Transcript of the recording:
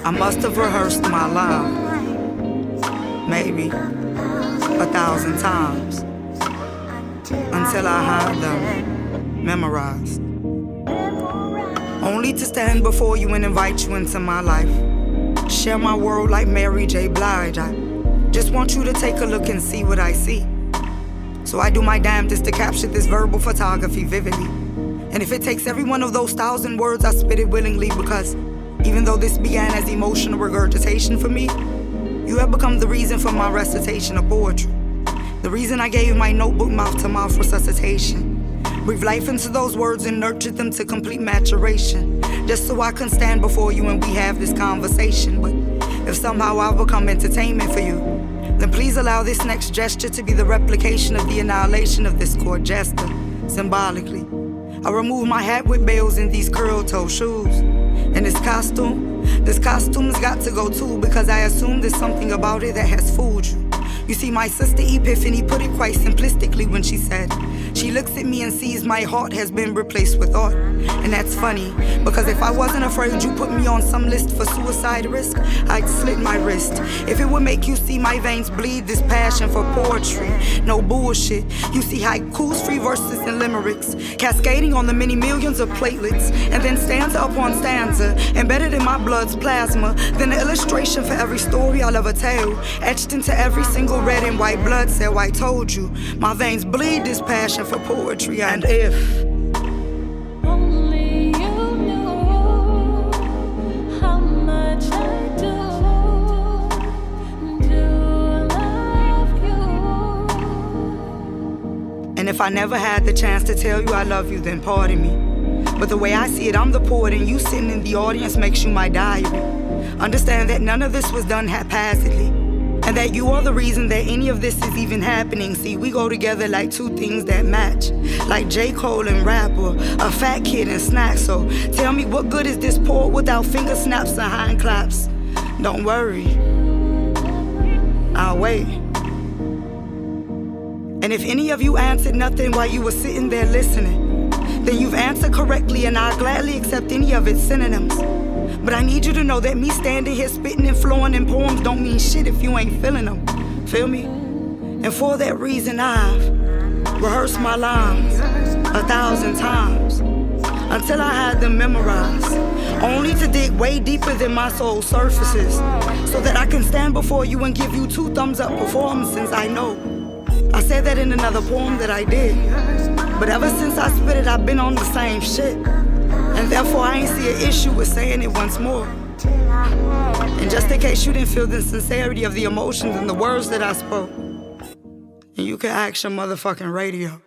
I must have rehearsed my lines, maybe 1,000 times, until I had them memorized. Only to stand before you and invite you into my life. Share my world like Mary J. Blige. I just want you to take a look and see what I see. So I do my damnedest to capture this verbal photography vividly. And if it takes every one of those 1,000 words, I spit it willingly, because even though this began as emotional regurgitation for me, you have become the reason for my recitation of poetry. The reason I gave my notebook mouth-to-mouth resuscitation. Breathe life into those words and nurtured them to complete maturation, just so I can stand before you and we have this conversation. But if somehow I've become entertainment for you, then please allow this next gesture to be the replication of the annihilation of this chord jester, symbolically. I remove my hat with bells and these curl-toe shoes. And this costume's got to go too, because I assume there's something about it that has fooled you. You see, my sister Epiphany put it quite simplistically when she said, she looks at me and sees my heart has been replaced with art. And that's funny, because if I wasn't afraid you put me on some list for suicide risk, I'd slit my wrist. If it would make you see my veins bleed, this passion for poetry, no bullshit. You see haikus, free verses and limericks, cascading on the many millions of platelets, and then stanza upon stanza, embedded in my blood's plasma, then an illustration for every story I'll ever tell, etched into every single red and white blood cell. I told you, my veins bleed this passion for poetry. And if only you knew how much I do love you. And if I never had the chance to tell you I love you, then pardon me. But the way I see it, I'm the poet and you sitting in the audience makes you my diary. Understand that none of this was done haphazardly, and that you are the reason that any of this is even happening. See, we go together like two things that match, like J. Cole and rap, or a fat kid and snacks. So tell me, what good is this poet without finger snaps and hand claps? Don't worry, I'll wait. And if any of you answered nothing while you were sitting there listening, then you've answered correctly, and I'll gladly accept any of its synonyms. But I need you to know that me standing here spitting and flowing in poems don't mean shit if you ain't feeling them. Feel me? And for that reason I've rehearsed my lines 1,000 times until I had them memorized, only to dig way deeper than my soul's surfaces, so that I can stand before you and give you 2 thumbs up performances. I know I said that in another poem that I did, but ever since I spit it, I've been on the same shit. And therefore I ain't see an issue with saying it once more. And just in case you didn't feel the sincerity of the emotions and the words that I spoke, and you can ask your motherfucking radio.